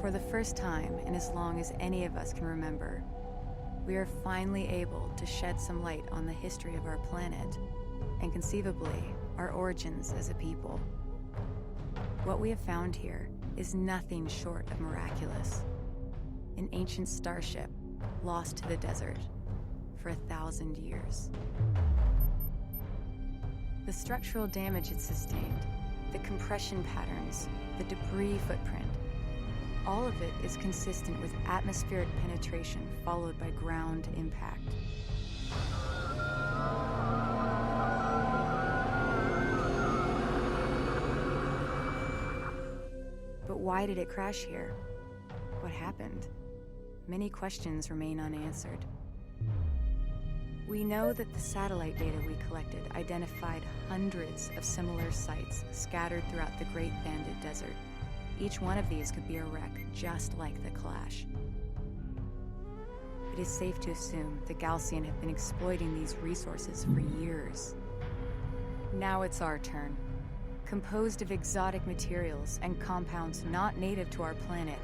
For the first time in as long as any of us can remember, we are finally able to shed some light on the history of our planet and conceivably our origins as a people. What we have found here is nothing short of miraculous. An ancient starship lost to the desert for 1,000 years. The structural damage it sustained, the compression patterns, the debris footprint, all of it is consistent with atmospheric penetration followed by ground impact. But why did it crash here? What happened? Many questions remain unanswered. We know that the satellite data we collected identified hundreds of similar sites scattered throughout the Great Banded Desert. Each one of these could be a wreck just like the Kalash. It is safe to assume the Galcian have been exploiting these resources for years. Now it's our turn. Composed of exotic materials and compounds not native to our planet,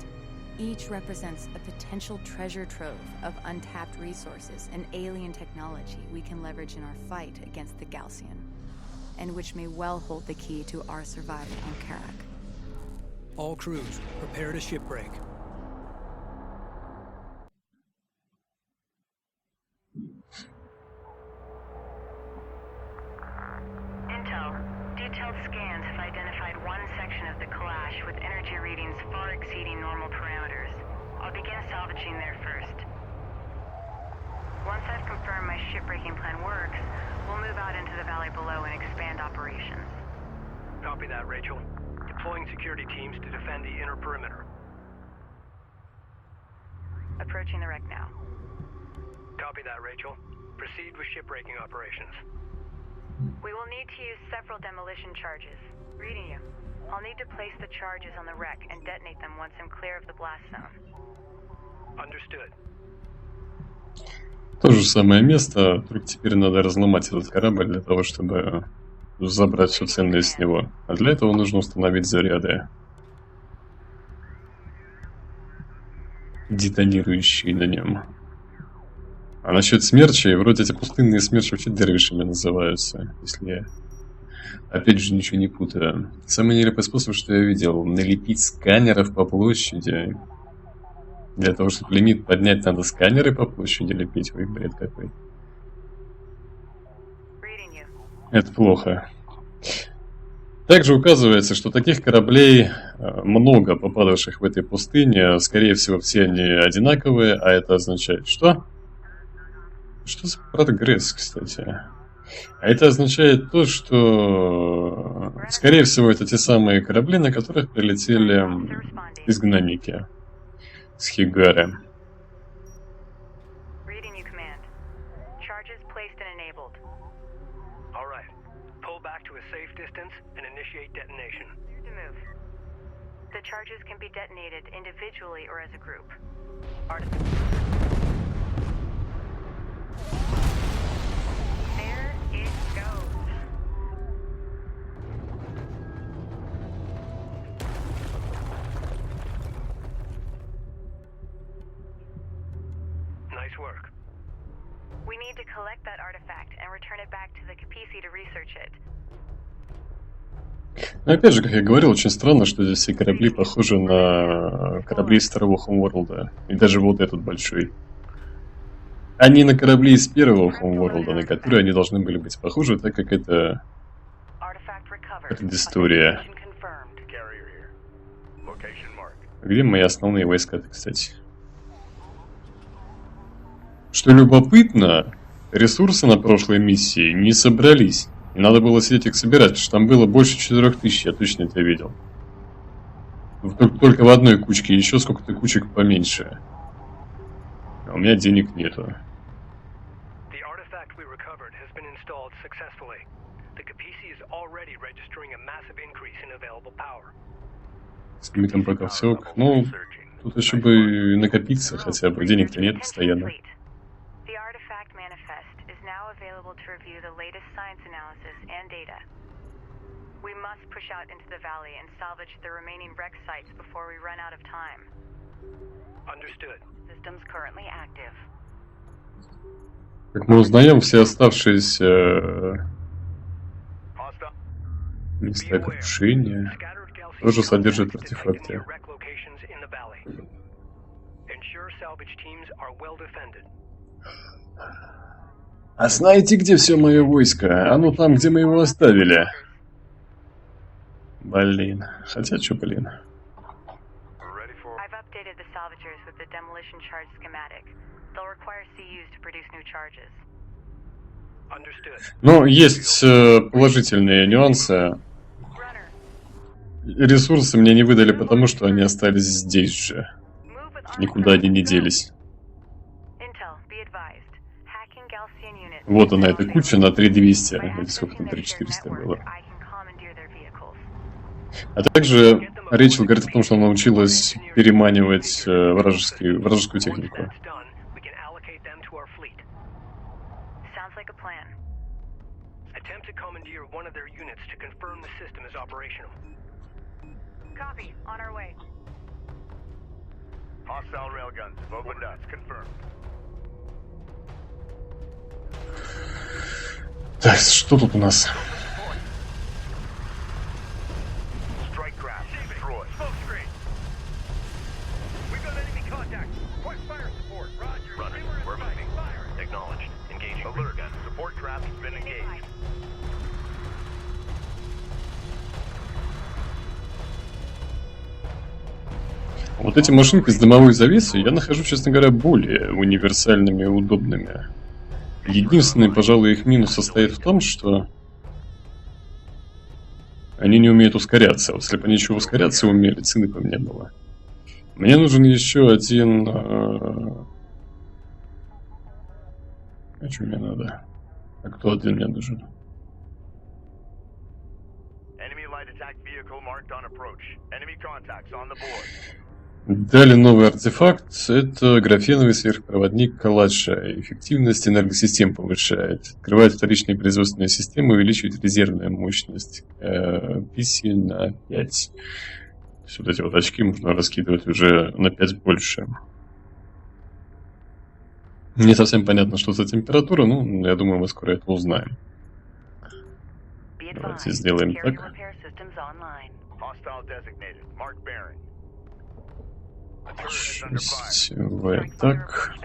each represents a potential treasure trove of untapped resources and alien technology we can leverage in our fight against the Galcian, and which may well hold the key to our survival on Kharak. All crews, prepare to shipbreak. Intel. Detailed scans have identified one section of the Kalash with energy readings far exceeding normal parameters. I'll begin salvaging there first. Once I've confirmed my shipbreaking plan works, we'll move out into the valley below and expand operations. Copy that, Rachel. Deploying security teams to defend the inner perimeter. Approaching the wreck now. Copy that, Rachel. Proceed with shipbreaking operations. We will need to use several demolition charges. Reading you. I'll need to place the charges on the wreck and detonate them once I'm clear of the blast zone. Understood. То же самое место, только теперь надо разломать этот корабль для того, чтобы забрать все ценное с него. А для этого нужно установить заряды, детонирующие на нем. А насчет смерчей, вроде эти пустынные смерчи вообще дервишами называются, если я опять же ничего не путаю. Самый нелепый способ, что я видел, налепить сканеров по площади. Для того, чтобы лимит поднять, надо сканеры по площади лепить. Ой, бред какой. Это плохо. Также указывается, что таких кораблей много, попадавших в этой пустыне. Скорее всего, все они одинаковые, а это означает что? Что за прогресс, кстати? А это означает то, что, скорее всего, это те самые корабли, на которых прилетели изгнанники с Хигары. The charges can be detonated individually or as a group. There it goes. Nice work. We need to collect that artifact and return it back to the Capisi to research it. Но опять же, как я говорил, очень странно, что здесь все корабли похожи на корабли из второго Homeworld. И даже вот этот большой. А не на корабли из первого Homeworld, на которые они должны были быть похожи, так как это предыстория. Где мои основные войска-то, кстати? Что любопытно, ресурсы на прошлой миссии не собрались. И надо было сидеть их собирать, потому что там было больше 4000, я точно это видел. Только в одной кучке, еще сколько-то кучек поменьше. А у меня денег нету. С лимитом пока все ок. Ну, тут еще бы накопиться хотя бы, денег-то нет постоянно. We must push out into the valley and salvage the remaining wreck sites before we run out of time. Understood. Systems currently active. Как мы узнаем, все оставшиеся места крушения тоже содержат артефакты. А знаете, где все мое войско? Оно там, где мы его оставили. Блин. Хотя, что, блин. I've updated the salvagers with the demolition charge schematic. They'll require CUs to produce new charges. Но есть положительные нюансы. Ресурсы мне не выдали, потому что они остались здесь же. Никуда они не делись. Вот она, эта куча на 3200. Или сколько там, 3400 было. А также Рэйчел говорит о том, что она научилась переманивать вражескую технику. Так, что тут у нас? Вот эти машинки с дымовой завесой я нахожу, честно говоря, более универсальными и удобными. Единственный, пожалуй, их минус состоит в том, что они не умеют ускоряться. Вот если бы они еще ускоряться умели, цены бы мне было. Мне нужен еще один... А что мне надо? А кто один мне нужен? Дали новый артефакт. Это графеновый сверхпроводник Калаша. Эффективность энергосистем повышает. Открывает вторичные производственные системы, увеличивает резервную мощность Миссии на 5. То есть вот эти вот очки можно раскидывать уже на 5 больше. Не совсем понятно, что за температура, но я думаю, мы скоро это узнаем. Давайте сделаем так. Так.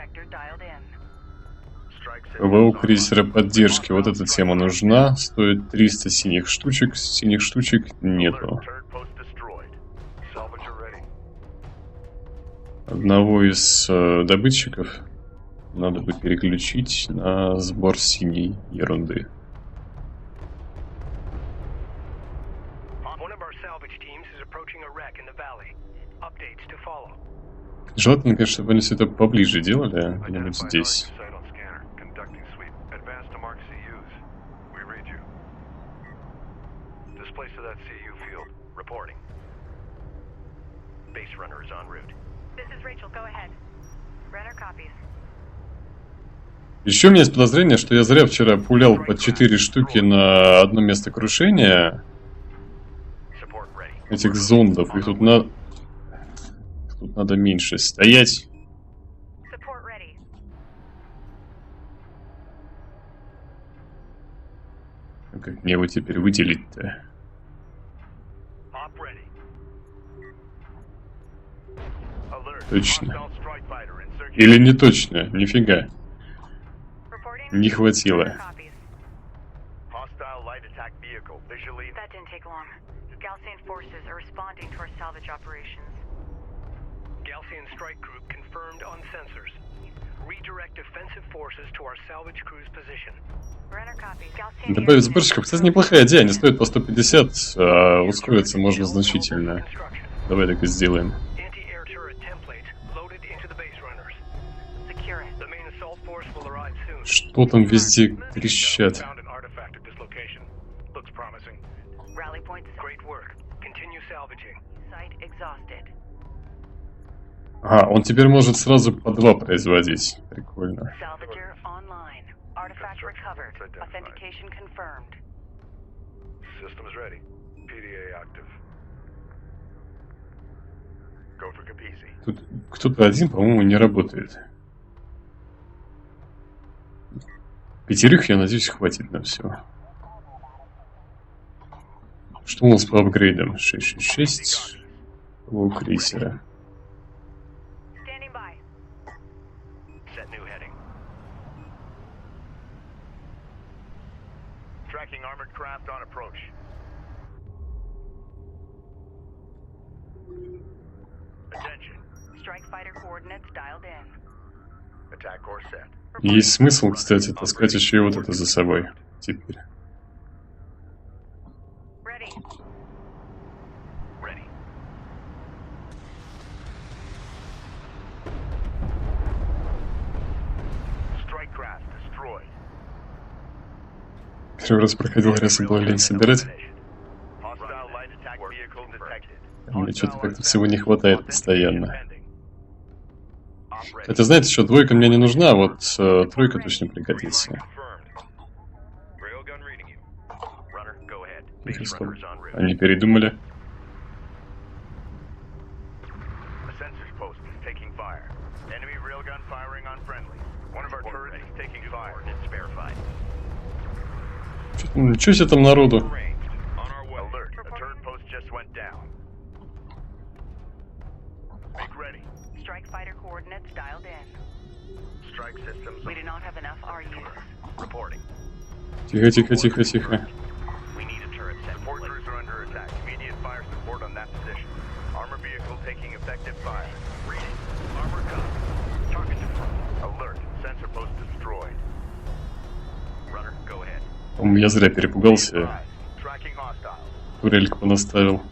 ПВО крейсера поддержки. Вот эта тема нужна. Стоит 300 синих штучек. Синих штучек нету. Одного из добытчиков надо бы переключить на сбор синей ерунды. Желательно, конечно, чтобы они все это поближе делали, где-нибудь здесь. Еще у меня есть подозрение, что я зря вчера пулял по 4 штуки на одно место крушения этих зондов. Их тут надо меньше стоять. А как мне его теперь выделить-то? Точно. Или не точно? Нифига. Не хватило. Добавить сборщиков, кстати, неплохая идея. Они стоят по 150, а ускориться можно значительно. Давай так и сделаем. Что там везде трещат? А, он теперь может сразу по 2 производить. Прикольно. Тут кто-то один, по-моему, не работает. 5, я надеюсь, хватит на все. Что у нас по апгрейдам? 666 у крейсера. Есть смысл, кстати, таскать еще и вот это за собой теперь. Первый раз проходил рейсы, было лень собирать. Мне что-то как-то всего не хватает постоянно. Хотя, знаете, что, 2 мне не нужна, а вот 3 точно пригодится. Тихо, стоп. Они передумали. Ничего себе там народу. Тихо, тихо, тихо, тихо. Я зря перепугался. Турельку понаставил.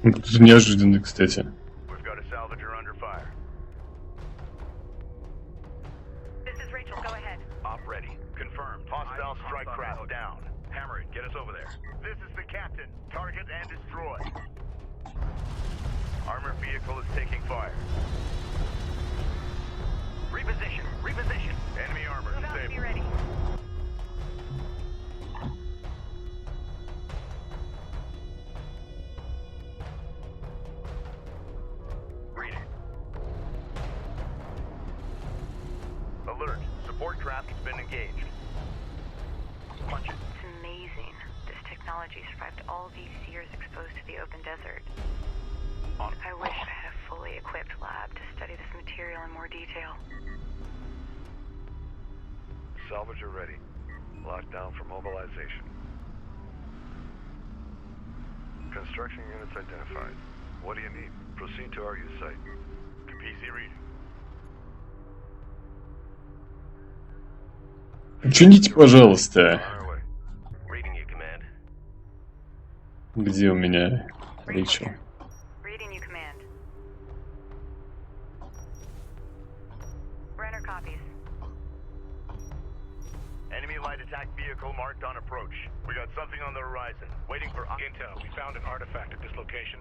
Это неожиданно, кстати. Salvager ready. Lockdown for mobilization. Construction units identified. What do you need? Proceed to our use site. PC reading. Учините, пожалуйста. Где у меня Рэйчел? Enemy light attack vehicle marked on approach. We got something on the horizon. Waiting for intel. We found an artifact at this location.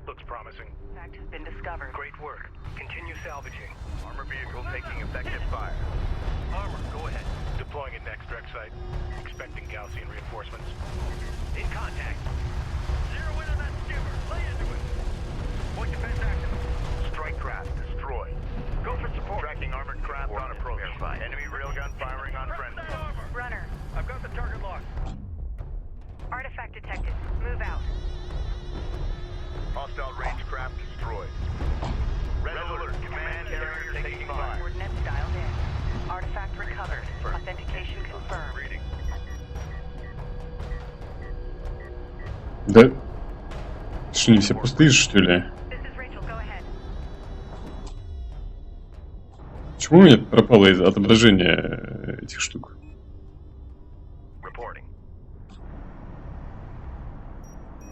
Looks promising. Artifact has been discovered. Great work. Continue salvaging. Armor vehicle taking effective fire. Armor, go ahead. Deploying at next direct site. Expecting Gaussian reinforcements. In contact. Zero in on that skimmer. Lay into it. Point defense active. Strike craft destroyed. Go for support. Tracking armored craft on approach. Enemy railgun firing on friendly. Runner. I've got the target locked. Artifact detected. Move out. Hostile range craft destroyed. Да? Что, не все пустые, что ли? This is Rachel. Go ahead. Почему у меня пропало отображение этих штук? Reporting.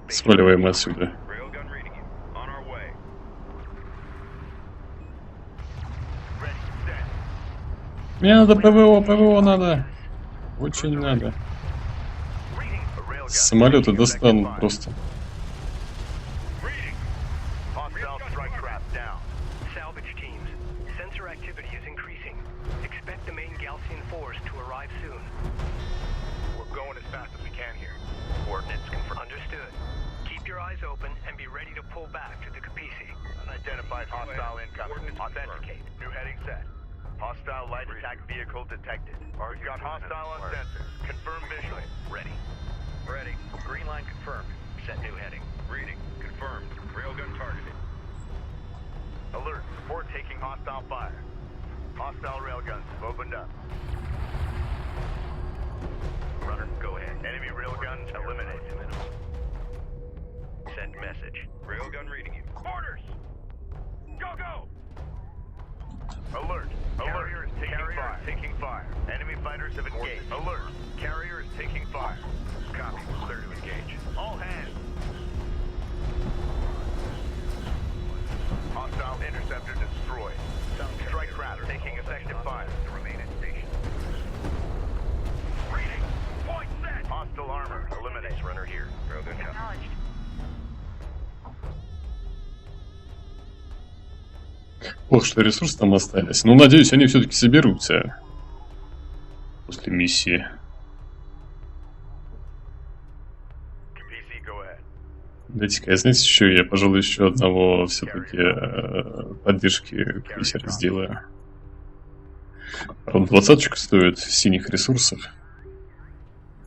Сваливаем отсюда. Railgun reading you. On our way. Ready, set. Мне надо ПВО надо. Очень надо. Reading. A railgun. С самолета Taking достану effective fire. просто. Reading. Hostile strike craft down. Salvage teams. Sensor activity is increasing. Expect the main Galcian force to arrive soon. We're going as fast as we can here. Coordinates confirmed. Understood. Keep your eyes open and be ready to pull back to the Capisi. Unidentified hostile incoming. Authenticate. New heading set. Hostile light attack vehicle detected. We've got hostile on sensors. Confirm visual. Ready. Ready. Green line confirmed. Set new heading. Reading. Confirmed. Railgun targeted. Alert. Support taking hostile fire. Hostile railguns have opened up. Runner, go ahead. Enemy railguns eliminated. Send message. Railgun reading you. Orders! Go, go! Alert. Carrier is taking fire. Enemy fighters have engaged. Alert. Carrier is taking fire. Copy. Clear to engage. All hands. Hostile interceptor destroyed. Strike craft taking effective fire. Remain at station. Reading. Point set. Hostile armor eliminated. Runner here. Railgun cover. Acknowledged. Ох, что ресурсы там остались. Ну, надеюсь, они все-таки соберутся после миссии. PC, go ahead. Дайте-ка, знаете, еще я, пожалуй, еще одного все-таки поддержки крейсера сделаю. Правда, 20-очка стоит синих ресурсов.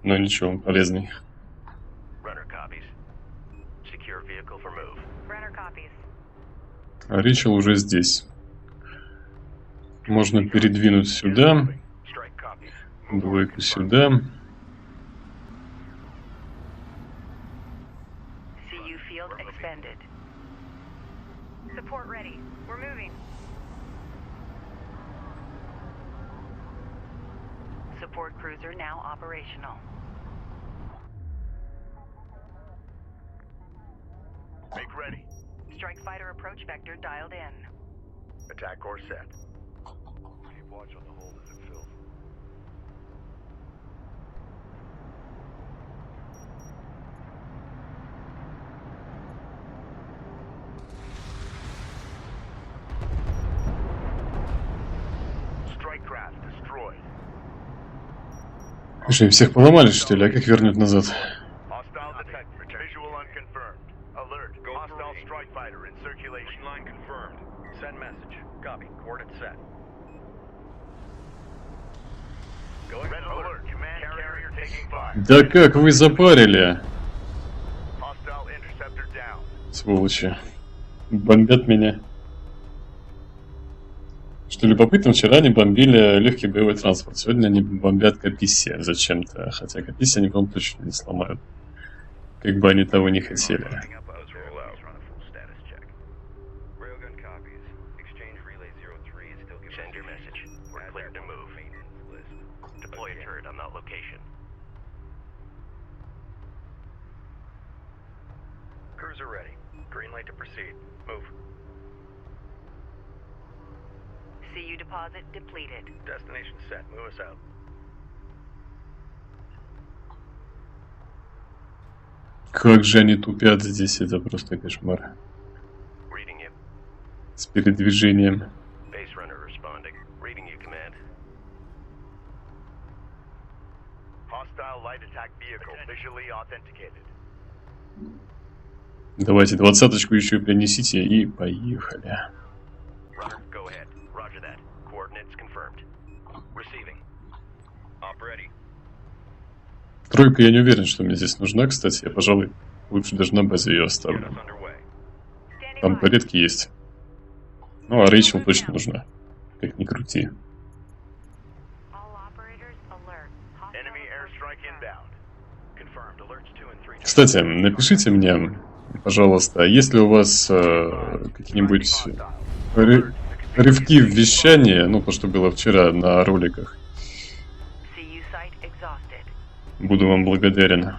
Но ничего, он полезный. Runner copies. Secure vehicle for move. Runner copies. А Рэйчел уже здесь. Можно передвинуть сюда. Strike copies. Двойку сюда. CU field expended. Support ready. We're moving. Support cruiser now operational. Make ready. Strike fighter approach vector dialed in. Attack course set. Keep watch on the hold as it fills. Strike craft destroyed. Что, им всех поломали, что ли? А как вернуть назад? Hostile detected. Visual unconfirmed. Alert. Hostile strike fighter in circulation. Line confirmed. Send message. Copy. Coordinate set. Red alert. Command carrier taking fire. Да как вы запарили, Hostile interceptor down. сволочи. Бомбят меня. Что любопытно, вчера они бомбили легкий боевой транспорт. Сегодня они бомбят Каписсия зачем-то. Хотя Каписсия они, по-моему, точно не сломают. Как бы они того не хотели. Send your message. We're cleared to move. Deploy a turret on that location. Cruiser ready. Green light to proceed. Move. CU deposit depleted. Destination set. Move us out. Как же они тупят здесь, это просто кошмар. Reading you. С передвижением. Base runner responding. Reading you, command. Hostile light attack vehicle visually authenticated. Давайте 20-очку еще и принесите и поехали. Runner, go ahead. Roger that. Coordinates confirmed. Receiving. Op ready. Тройка я не уверен, что мне здесь нужна, кстати. Я, пожалуй, лучше даже на базе ее оставлю. Units underway. Standing Там by. порядки есть. Ну, а Рэйчел точно нужна. Как ни крути. All operators alert. Hostile Enemy approach airstrike confirmed. inbound. Confirmed. Alerts 2 and 3. Кстати, напишите мне, пожалуйста, есть ли у вас какие-нибудь рывки в вещании, ну, то, что было вчера на роликах. Буду вам благодарен.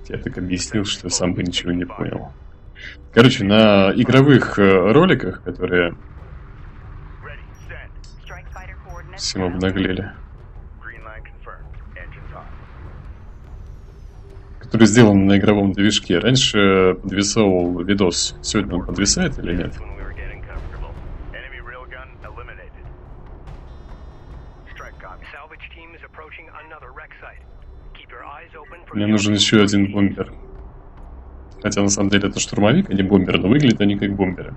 Я так объяснил, что сам бы ничего не понял. Короче, на игровых роликах, которые всем обнаглели, который сделан на игровом движке. Раньше подвисал видос. Сегодня он подвисает или нет? Мне нужен еще один бомбер. Хотя на самом деле это штурмовик, а не бомбер, но выглядят они как бомберы.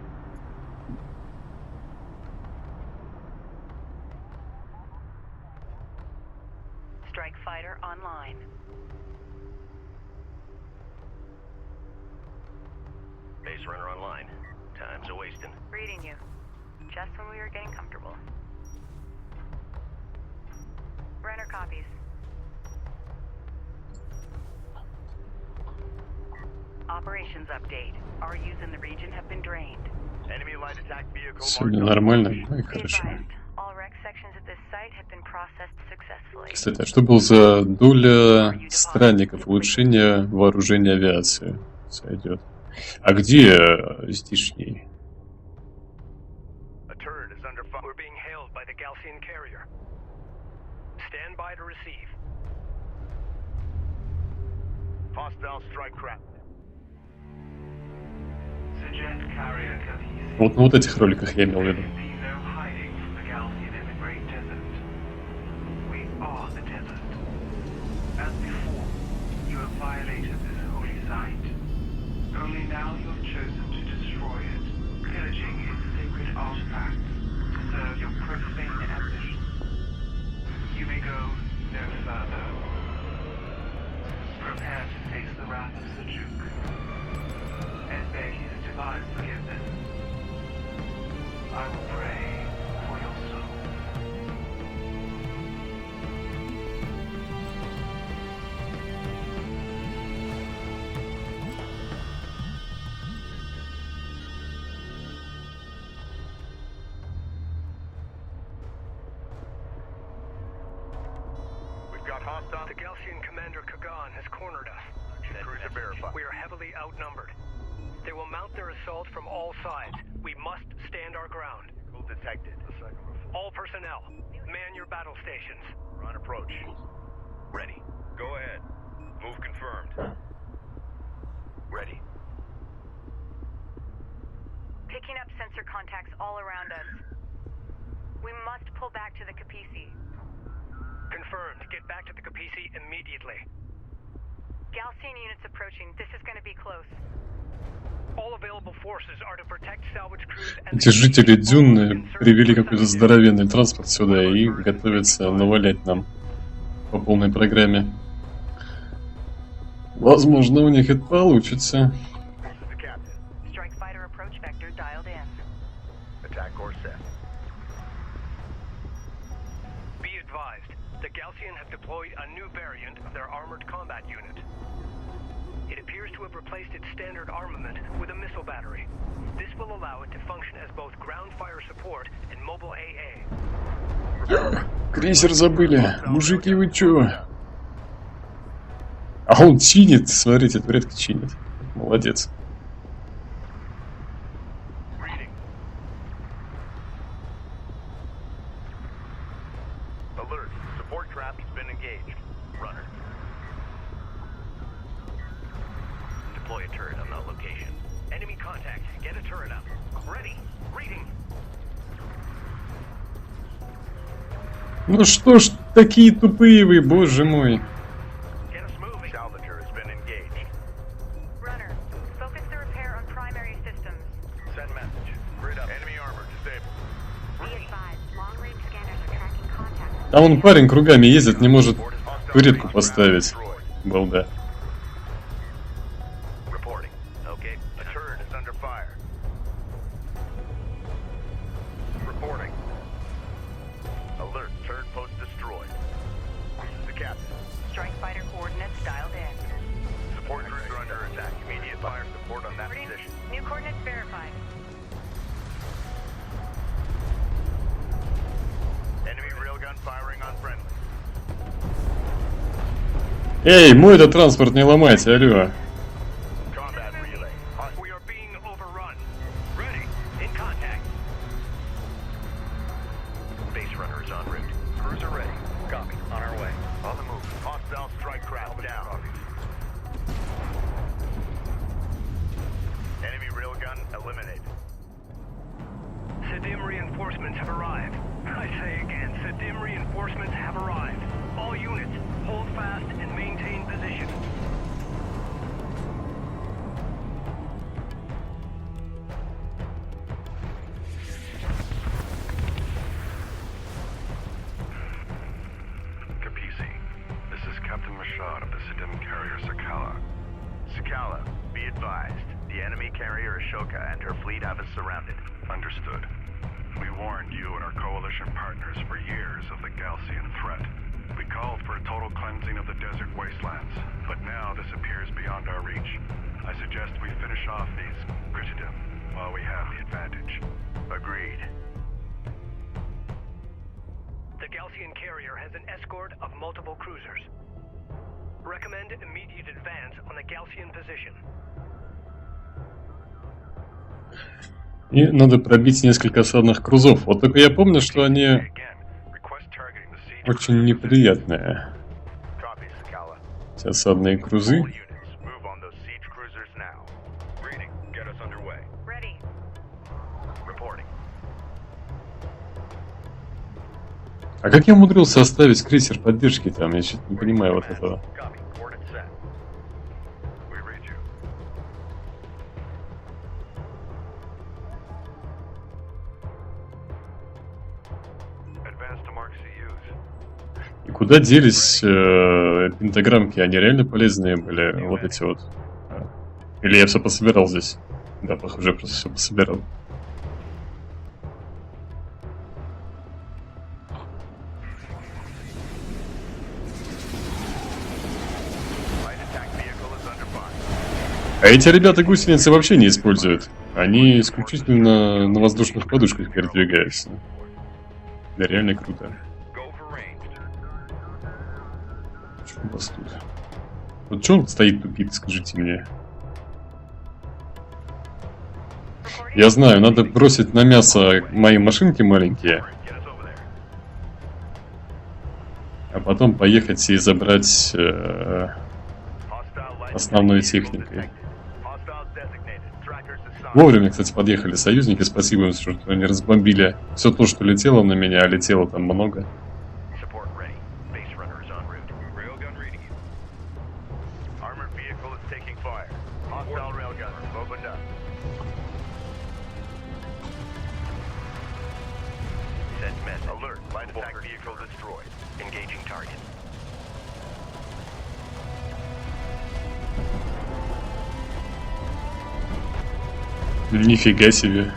Сегодня нормально, ну и хорошо. Кстати, а что был за доля странников улучшения вооружения авиации? Сойдет. А где здешний? Вот на вот этих роликах я имел в виду. The Galcian commander Kagan has cornered us. We are heavily outnumbered. They will mount their assault from all sides. We must stand our ground. Detected. All personnel, man your battle stations. We're on approach. Ready. Go ahead. Move confirmed. Ready. Picking up sensor contacts all around us. We must pull back to the Capisi. Confirmed. Get back to the Capisi immediately. Galcian units approaching. This is going to be close. All available forces are to protect salvage crews and Эти жители Дюны привели какой-то здоровенный транспорт сюда и готовятся навалять нам по полной программе. Возможно, у них это получится. Strike fighter approach vector dialed in. Attack course set. Be advised, the Galcian have deployed a new variant of their armored combat unit. It appears to have replaced its standard armament with a missile battery. This will allow it to function as both ground fire support and mobile AA. Крейсер забыли. Мужики, вы чё? А он чинит. Смотрите, турецкий чинит. Молодец. Alert. Support trap has been engaged. Runner. Deploy a turret on that location. Enemy contact. Get a turret up. Ready. Reading. Ну что ж, такие тупые вы, боже мой. Get us moving. Salvager has been engaged. Runner, focus the repair on primary systems. Send message. Grid up. Enemy armor disabled. Be advised, long-range scanners are tracking contact. А вон парень кругами ездит, не может турельку поставить. Балда. Reporting. Okay. A turret is under fire. Reporting. Alert. Turret post destroyed. This is the captain. fire support on that position. New coordinates verified. Enemy railgun firing on friendly. Эй, мой этот транспорт не ломайте, алло. Combat relay. We are being overrun. Ready. In contact. Base runner is en route. Cruiser ready. Copy. On our way. On the move. Hostile strike craft down. Enemy railgun eliminated. Sedim reinforcements have arrived. I say again, Sedim reinforcements have arrived. All units, hold fast and maintain position. Capisi. This is Captain Mashad of the Sedim carrier Sakala. Sakala, be advised. The enemy carrier Ashoka and her fleet have us surrounded. Understood. We warned you and our coalition partners for years of the Galcian threat. We called for a total cleansing of the desert wastelands, but now this appears beyond our reach. I suggest we finish off these Critidim while we have the advantage. Agreed. The Galcian carrier has an escort of multiple cruisers. Recommend immediate advance on the Galcian position. И надо пробить несколько осадных крузов. Вот только я помню, что они Again, request targeting the siege очень неприятные. Copy, Sakala. Эти осадные крузы. All units, move on those siege cruisers now. Reading, get us underway. Ready. Reporting. А как я умудрился оставить крейсер поддержки там? Я что-то не понимаю вот этого. Copy, coordinates set. We read you. Advance to mark CUs. И куда делись пентаграммки? Они реально полезные были, вот эти вот. Или я все пособирал здесь? Да, похоже, я просто все пособирал. Light attack vehicle is under fire. А эти ребята гусеницы вообще не используют. Они исключительно на воздушных подушках передвигаются. Да, реально круто. Go for range. Что у вас тут? Вот что он стоит тупит, скажите мне. Я знаю, надо бросить на мясо мои машинки маленькие, Get us over there. а потом поехать и забрать Hostile light основной attack vehicle техникой. detected. Hostiles designated. Trackers assigned. Вовремя, кстати, подъехали союзники, спасибо им, что они разбомбили все то, что летело на меня, а летело там много. Support ready. Base runner is en route. Railgun reading you. Armored vehicle is taking fire. Hostile railgunner opened up. Send message. Alert. Light attack vehicle destroyed. Engaging target. Нифига себе.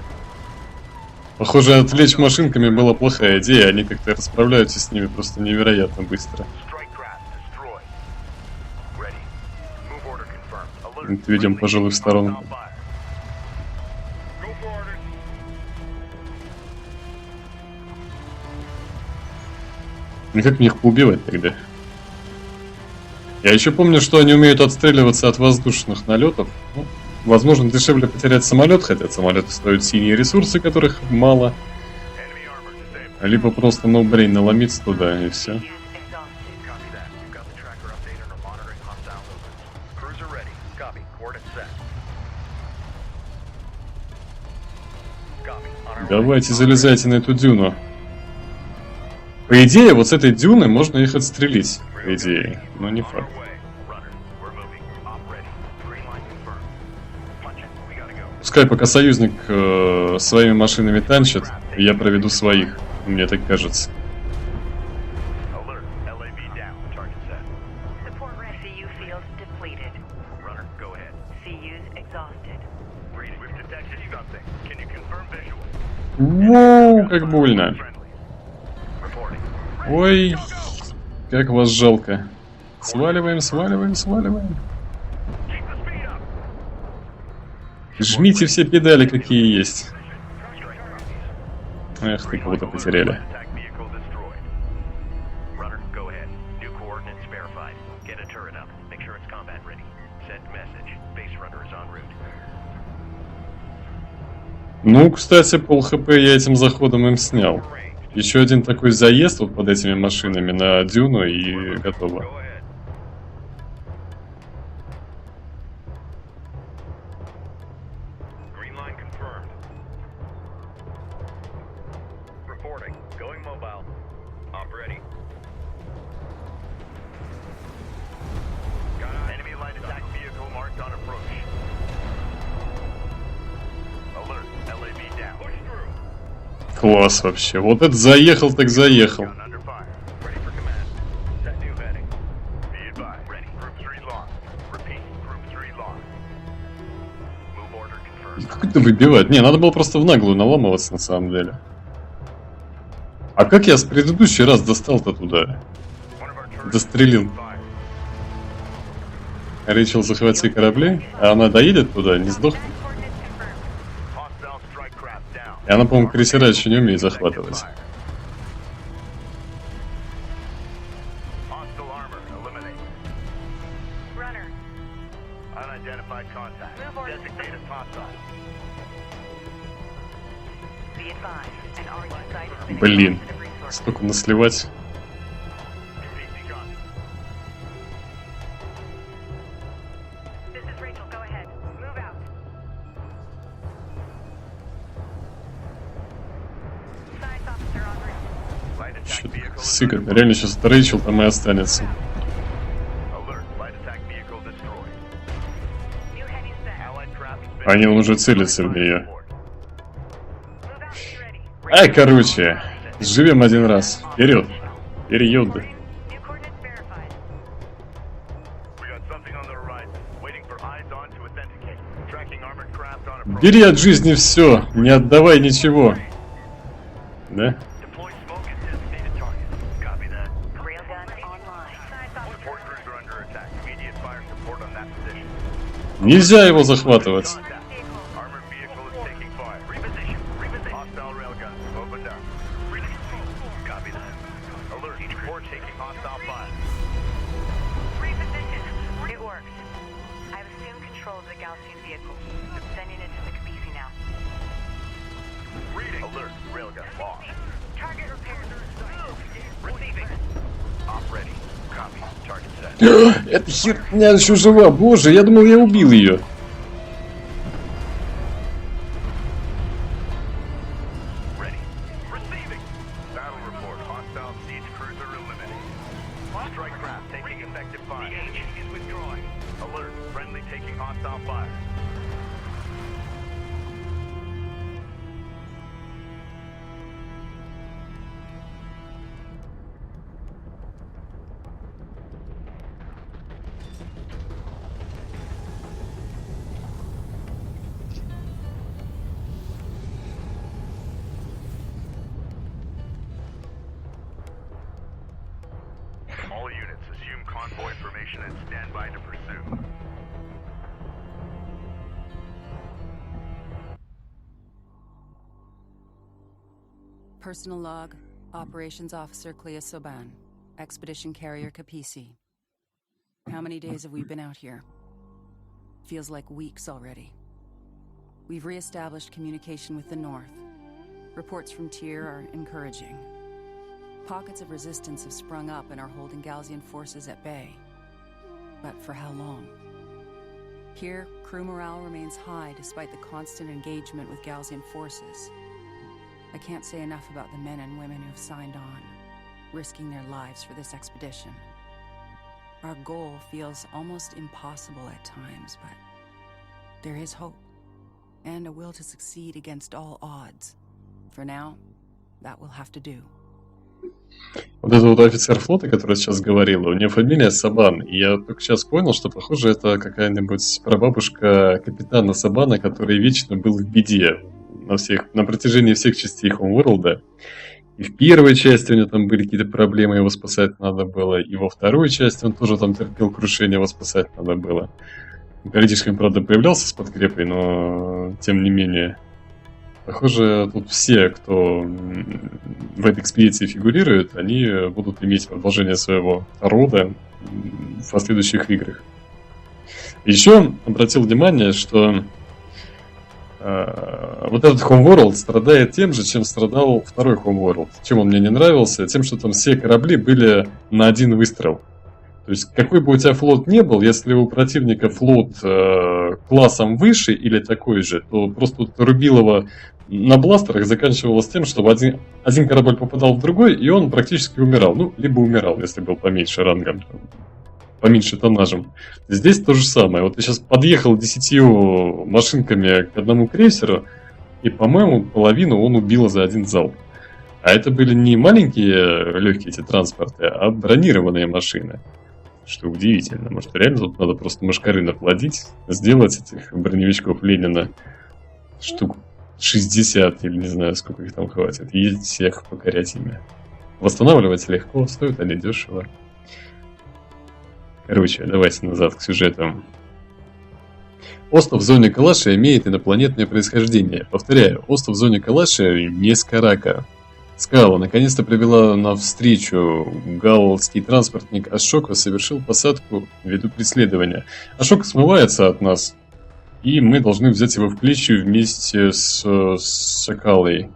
Похоже, отвлечь машинками была плохая идея, они как-то расправляются с ними просто невероятно быстро. Strike craft destroyed. Ready. Move order confirmed. Alert. Отведем, пожалуй, в сторонку. Hostile fire. Go for orders. Ну как мне их поубивать тогда? Я еще помню, что они умеют отстреливаться от воздушных налетов. Ну, возможно, дешевле потерять самолет, хотя самолеты стоят синие ресурсы, которых мало. Enemy armor disabled. Либо просто ноубрейн наломиться туда и все. Use exhausted. Copy that. You've got the tracker updated or monitoring hostile movements. Cruiser ready. Copy. Coordinates set. Copy. On our way. Давайте залезайте на эту дюну. По идее, вот с этой дюны можно их отстрелить. По идее, но не On our факт. way. Runner. We're moving. Op ready. Green line confirmed. Punch it. We gotta go. Пускай пока союзник своими машинами танчит, я проведу своих. Мне так кажется. Alert. LAV down. Target set. Support ready. CU field depleted. Runner. Go ahead. CUs exhausted. Reading. We've detected something. Can you confirm visual? Воу, как больно. Friendly. Reporting. Ой, как вас жалко. Сваливаем, сваливаем, сваливаем. Keep the speed up. Жмите все педали, какие есть. Эх, ты кого-то потеряли. Ну, кстати, пол хп я этим заходом им снял. Еще один такой заезд вот под этими машинами на дюну и готово. Класс вообще. Вот это заехал, так заехал. Как это выбивать? Не, надо было просто в наглую наламываться на самом деле. А как я с предыдущий раз достал-то туда? Дострелил. Рэйчел, захвати корабли. А она доедет туда, не сдохнет? И она, по-моему, крейсера еще не умеет захватывать. Блин, столько насливать. Сыграно. Реально сейчас это Рэйчел там и останется. Они уже целятся в нее. Ай, короче, живем один раз. Вперед. Вперед. Бери от жизни все, не отдавай ничего. Да? Нельзя его захватывать. Эта херня еще жива, боже, я думал, я убил ее. Personal log, Operations Officer Clea Soban, Expedition Carrier Capisi. How many days have we been out here? Feels like weeks already. We've re-established communication with the North. Reports from Tyr are encouraging. Pockets of resistance have sprung up and are holding Galsian forces at bay. But for how long? Here, crew morale remains high despite the constant engagement with Galsian forces. I can't say enough about the men and women who've signed on, risking their lives for this expedition. Our goal feels almost impossible at times, but there is hope, and a will to succeed against all odds. For now, that will have to do. Вот это вот офицер флота, который сейчас говорила, у нее фамилия Сабан. И я только сейчас понял, что, похоже, это какая-нибудь прабабушка капитана Сабана, который вечно был в беде на протяжении всех частей Homeworld. И в первой части у него там были какие-то проблемы, его спасать надо было. И во второй части он тоже там терпел крушение, его спасать надо было. Периодически он, правда, появлялся с подкрепой, но тем не менее. Похоже, тут все, кто в этой экспедиции фигурирует, они будут иметь продолжение своего рода в последующих играх. Еще обратил внимание, что вот этот Homeworld страдает тем же, чем страдал второй Homeworld. Чем он мне не нравился? Тем, что там все корабли были на один выстрел. То есть, какой бы у тебя флот ни был, если у противника флот классом выше или такой же, то просто вот рубилово на бластерах заканчивалось тем, что один корабль попадал в другой, и он практически умирал. Ну, либо умирал, если был поменьше рангом, поменьше тоннажем. Здесь то же самое. Вот я сейчас подъехал 10 машинками к одному крейсеру, и, по-моему, половину он убил за один залп. А это были не маленькие легкие эти транспорты, а бронированные машины. Что удивительно. Может, реально тут надо просто машкары наплодить, сделать этих броневичков Ленина штук 60 или не знаю, сколько их там хватит. И всех покорять ими. Восстанавливать легко, стоит они дешево. Короче, давайте назад к сюжету. Остров в зоне Калаша имеет инопланетное происхождение. Повторяю, остров в зоне Калаша не с Харака. Скала наконец-то привела навстречу. Галлский транспортник Ашока совершил посадку ввиду преследования. Ашока смывается от нас, и мы должны взять его в плечи вместе с Шакалой.